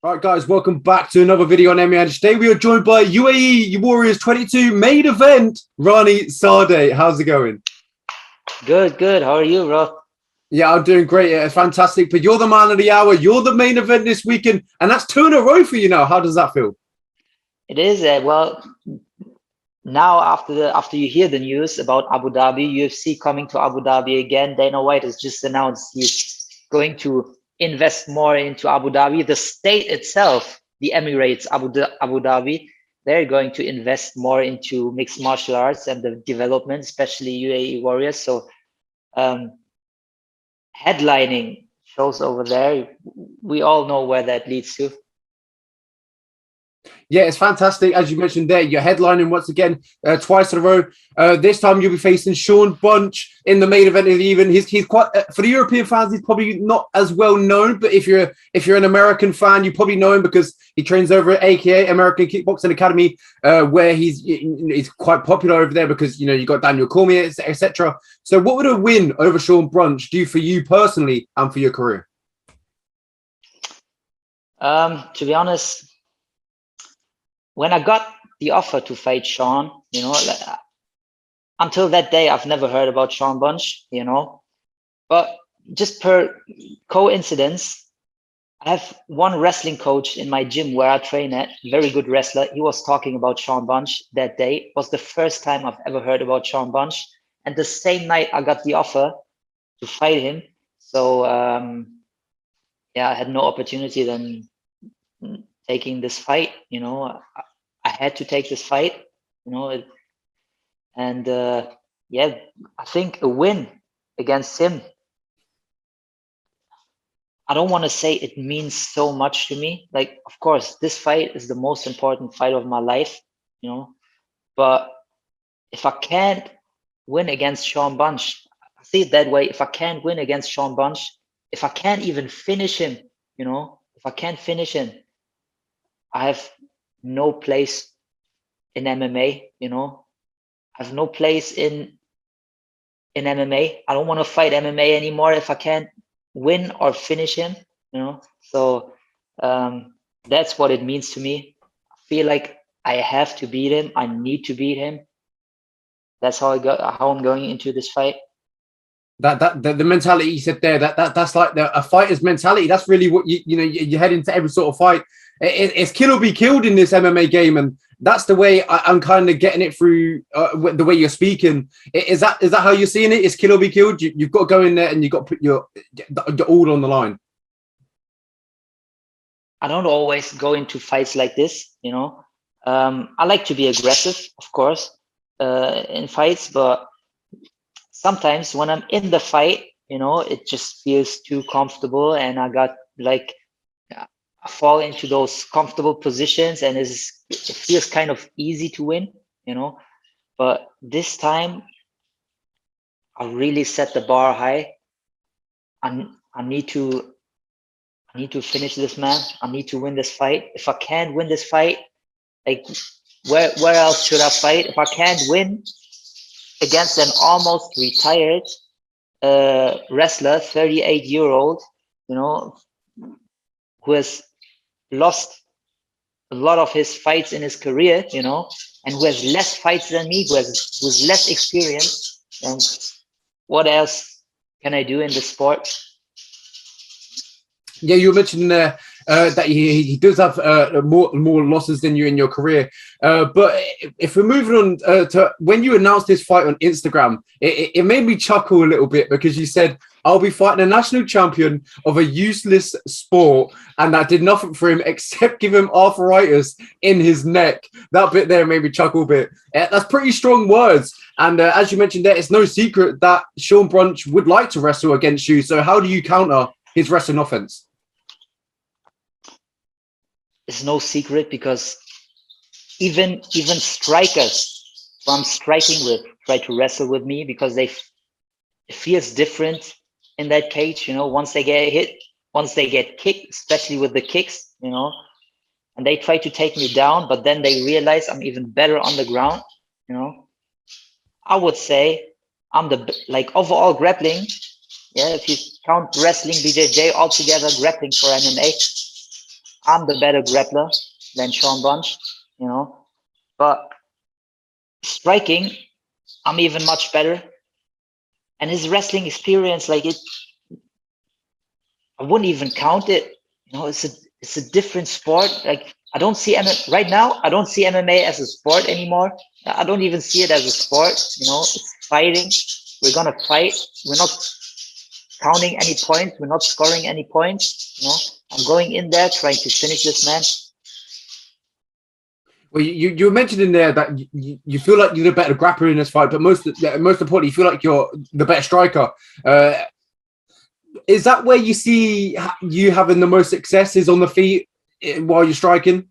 All right, guys, welcome back to another video on MMA. Today we are joined by UAE Warriors 22 main event, Rany Saadeh. How's it going? Good. How are you, bro? Yeah, I'm doing great. Yeah, fantastic. But you're the man of the hour. You're the main event this weekend, and that's 2 in a row for you now. How does that feel? It is well now after you hear the news about Abu Dhabi, UFC coming to Abu Dhabi again. Dana White has just announced he's going to invest more into Abu Dhabi. The state itself, the Emirates, Abu Dhabi, they're going to invest more into mixed martial arts and the development, especially UAE Warriors. So headlining shows over there, we all know where that leads to. Yeah, it's fantastic. As you mentioned there, you're headlining once again, twice in a row. This time you'll be facing Shawn Bunch in the main event of the evening. He's quite for the European fans. He's probably not as well known, but if you're an American fan, you probably know him because he trains over at AKA American Kickboxing Academy, where he's quite popular over there because you got Daniel Cormier, etc. So, what would a win over Shawn Bunch do for you personally and for your career? To be honest, when I got the offer to fight Shawn, until that day, I've never heard about Shawn Bunch, but just per coincidence, I have one wrestling coach in my gym where I train at, very good wrestler. He was talking about Shawn Bunch that day. It was the first time I've ever heard about Shawn Bunch. And the same night I got the offer to fight him. So, I had no opportunity then taking this fight, I had to take this fight, and I think a win against him, I don't want to say it means so much to me. Like, of course, this fight is the most important fight of my life, but if I can't win against Shawn Bunch, I see it that way. If I can't win against Shawn Bunch, if I can't even finish him, if I can't finish him, I have no place in MMA, I have no place in MMA. I don't want to fight MMA anymore if I can't win or finish him, So that's what it means to me. I feel like I have to beat him. I need to beat him. That's how I'm going into this fight. The mentality you said there, that's like a fighter's mentality. That's really what you head into every sort of fight. It's kill or be killed in this MMA game, and that's the way I'm kind of getting it through the way you're speaking. Is that how you're seeing it? It's kill or be killed. You've got to go in there and you've got to put your all on the line. I don't always go into fights like this, I like to be aggressive, of course, in fights, but sometimes when I'm in the fight, it just feels too comfortable, and I got I fall into those comfortable positions, and it feels kind of easy to win, But this time, I really set the bar high. I need to finish this man. I need to win this fight. If I can't win this fight, like where else should I fight? If I can't win against an almost retired wrestler, 38-year-old, who has lost a lot of his fights in his career, and who has less fights than me, who's less experienced, and what else can I do in the sport? Yeah, you mentioned that he does have more losses than you in your career. But if we're moving on to when you announced this fight on Instagram, it made me chuckle a little bit because you said, I'll be fighting a national champion of a useless sport, and that did nothing for him except give him arthritis in his neck. That bit there made me chuckle a bit. That's pretty strong words. And as you mentioned there, it's no secret that Shawn Bunch would like to wrestle against you. So how do you counter his wrestling offense? It's no secret because even strikers who I'm striking with try to wrestle with me because it feels different in that cage, once they get hit, once they get kicked, especially with the kicks, and they try to take me down, but then they realize I'm even better on the ground, I would say I'm overall grappling. Yeah, if you count wrestling, BJJ altogether, grappling for MMA, I'm the better grappler than Shawn Bunch, you know. But striking, I'm even much better. And his wrestling experience, like it, I wouldn't even count it. You know, it's a different sport. Like I don't see right now. I don't see MMA as a sport anymore. I don't even see it as a sport. You know, it's fighting. We're gonna fight. We're not counting any points. We're not scoring any points. You know, I'm going in there trying to finish this man. Well, you were mentioning there that you feel like you're the better grappler in this fight, but most importantly, you feel like you're the better striker. Is that where you see you having the most success is on the feet while you're striking?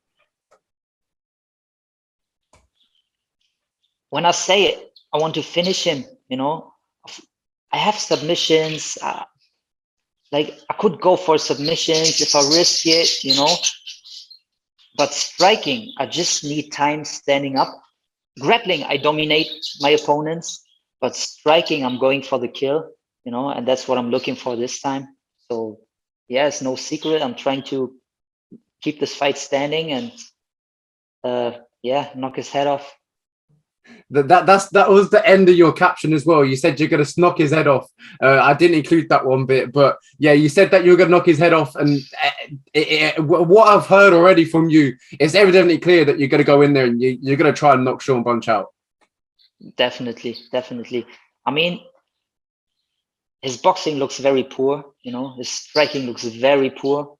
When I say it, I want to finish him. You know, I have submissions. Like I could go for submissions if I risk it. You know, but striking, I just need time standing up. Grappling, I dominate my opponents, but striking, I'm going for the kill, you know, and that's what I'm looking for this time. So, yeah, it's no secret. I'm trying to keep this fight standing and, yeah, knock his head off. That was the end of your caption as well. You said you're going to knock his head off. I didn't include that one bit, but yeah, you said that you were going to knock his head off. And what I've heard already from you, it's evidently clear that you're going to go in there and you're going to try and knock Shawn Bunch out. Definitely, definitely. I mean, his boxing looks very poor. You know, his striking looks very poor.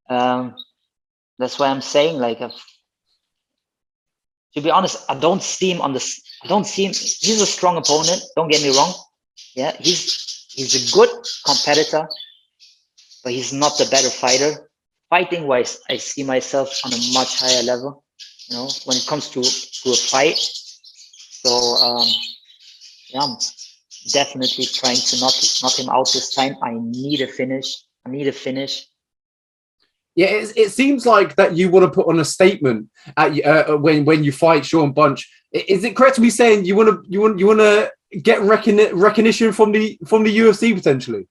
That's why I'm saying, like, to be honest, I don't see him on this. I don't see him. He's a strong opponent. Don't get me wrong. Yeah, he's a good competitor, but he's not the better fighter. Fighting wise, I see myself on a much higher level. You know, when it comes to a fight. So yeah, I'm definitely trying to knock him out this time. I need a finish. I need a finish. Yeah, it seems like that you want to put on a statement at when you fight Shawn Bunch. Is it correct to be saying you want to get recognition from the UFC potentially?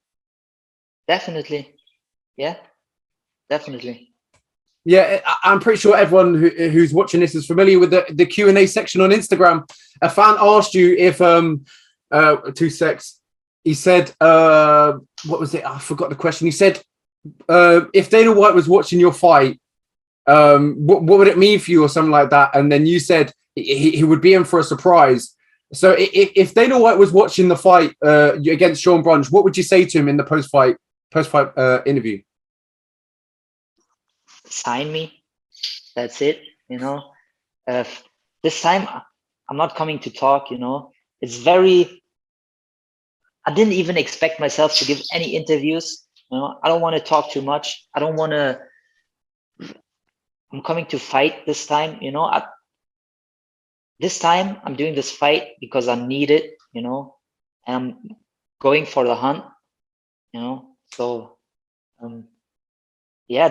Definitely, yeah, definitely. Yeah, I'm pretty sure everyone who's watching this is familiar with the Q&A section on Instagram. A fan asked you if 2 secs. He said what was it? I forgot the question. He said if Dana White was watching your fight, what would it mean for you or something like that? And then you said he would be in for a surprise. So if Dana White was watching the fight against Shawn Bunch, what would you say to him in the post-fight interview? Sign me. That's it. You know, this time I'm not coming to talk. You know, it's very. I didn't even expect myself to give any interviews. You know, I don't want to talk too much. I don't want to. I'm coming to fight this time. You know, this time I'm doing this fight because I need it. You know, and I'm going for the hunt. You know, so yeah,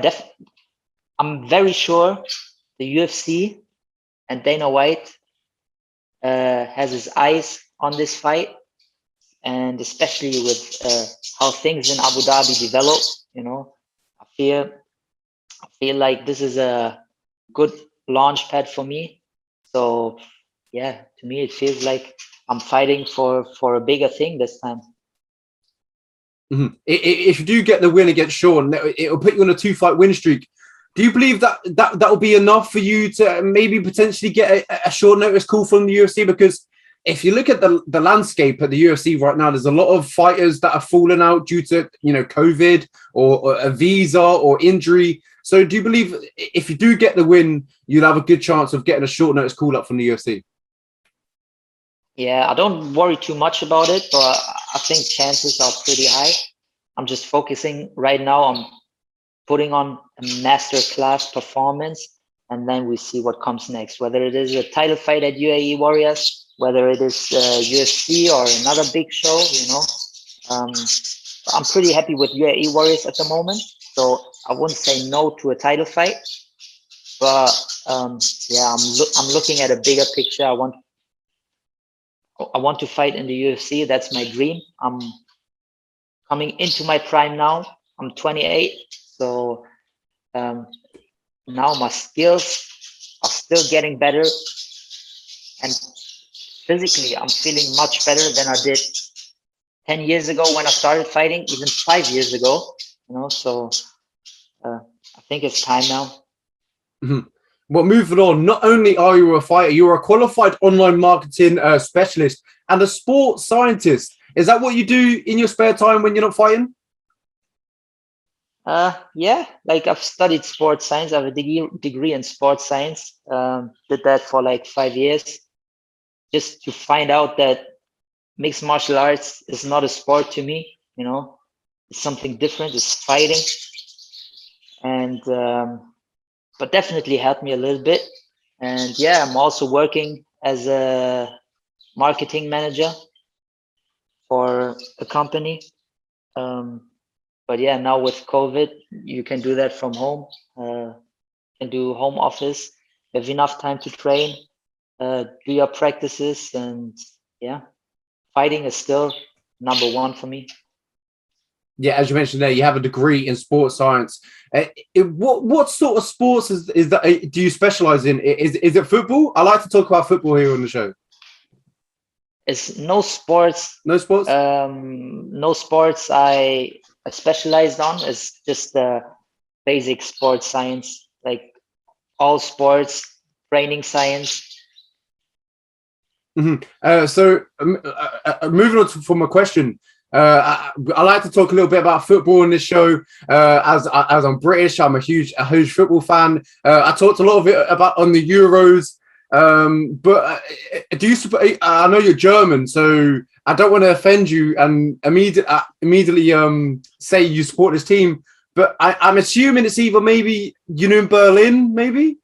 I'm very sure the UFC and Dana White has his eyes on this fight, and especially with how things in Abu Dhabi develop. You know, I feel like this is a good launch pad for me. So yeah, to me it feels like I'm fighting for a bigger thing this time. Mm-hmm. If you do get the win against Shawn, it'll put you on a 2-fight win streak. Do you believe that will be enough for you to maybe potentially get a short notice call from the UFC? Because if you look at the landscape at the UFC right now, there's a lot of fighters that are falling out due to COVID or a visa or injury. So do you believe if you do get the win, you'll have a good chance of getting a short notice call up from the UFC? Yeah, I don't worry too much about it, but I think chances are pretty high. I'm just focusing right now on putting on a masterclass performance, and then we see what comes next. Whether it is a title fight at UAE Warriors, whether it is UFC or another big show, I'm pretty happy with UAE Warriors at the moment, so I wouldn't say no to a title fight. But yeah, I'm looking at a bigger picture. I want to fight in the UFC. That's my dream. I'm coming into my prime now. I'm 28, so now my skills are still getting better, and physically I'm feeling much better than I did 10 years ago when I started fighting, even 5 years ago, so I think it's time now. Well, moving on, not only are you a fighter, you're a qualified online marketing specialist and a sports scientist. Is that what you do in your spare time when you're not fighting? Yeah, like I've studied sports science. I have a degree in sports science. Did that for like 5 years, just to find out that mixed martial arts is not a sport to me. It's something different. It's fighting, and but definitely helped me a little bit. And yeah, I'm also working as a marketing manager for a company. But yeah, now with COVID, you can do that from home. You can do home office. You have enough time to train, do your practices, and yeah, fighting is still #1 for me. Yeah, as you mentioned there, you have a degree in sports science. What sort of sports is that? Do you specialize in? Is it football? I like to talk about football here on the show. It's no sports. No sports. No sports. I specialized on. It's just basic sports science, like all sports, training science. So moving on from a question. I like to talk a little bit about football on this show. As I'm British, I'm a huge football fan. I talked a lot of it about on the Euros. But do you? I know you're German, so I don't want to offend you and immediately say you support this team. But I'm assuming it's either maybe Union Berlin, maybe.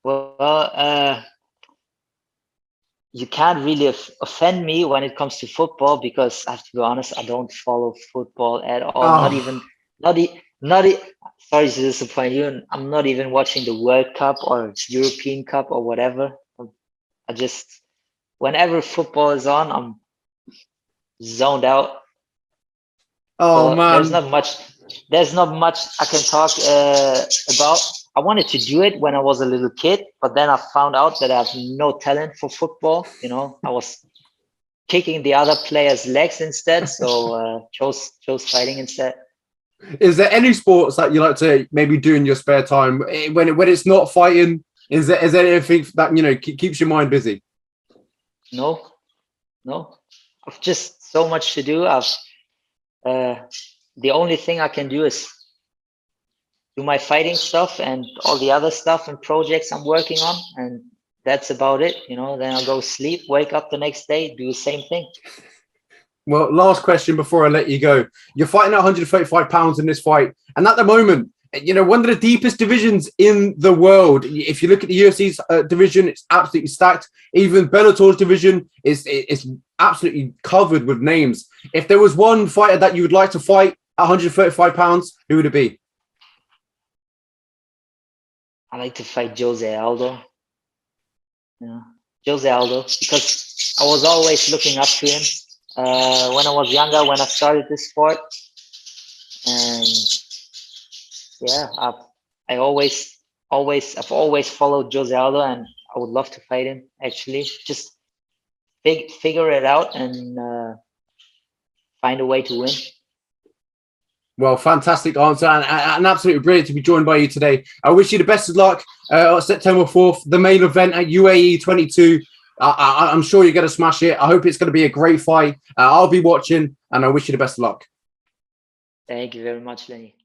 Well, you can't really offend me when it comes to football, because I have to be honest, I don't follow football at all. Oh. Sorry to disappoint you. I'm not even watching the World Cup or European Cup or whatever. I just, whenever football is on, I'm zoned out. Oh So man. there's not much I can talk about. I wanted to do it when I was a little kid, but then I found out that I have no talent for football. I was kicking the other players' legs instead, so chose fighting instead. Is there any sports that you like to maybe do in your spare time when it's not fighting? Is there anything that keeps your mind busy? No. I've just so much to do. The only thing I can do is do my fighting stuff and all the other stuff and projects I'm working on, and that's about it. Then I'll go sleep, wake up the next day, do the same thing. Well, last question before I let you go. You're fighting at 135 pounds in this fight, and at the moment, one of the deepest divisions in the world. If you look at the UFC's division, it's absolutely stacked. Even Bellator's division is absolutely covered with names. If there was one fighter that you would like to fight at 135 pounds, who would it be? I like to fight Jose Aldo. Jose Aldo, because I was always looking up to him when I was younger, when I started this sport. And yeah, I've always followed Jose Aldo, and I would love to fight him, actually. Just figure it out and find a way to win. Well, fantastic answer, and absolutely brilliant to be joined by you today. I wish you the best of luck on September 4th, the main event at UAE 22. I'm sure you're going to smash it. I hope it's going to be a great fight. I'll be watching, and I wish you the best of luck. Thank you very much, Lenny.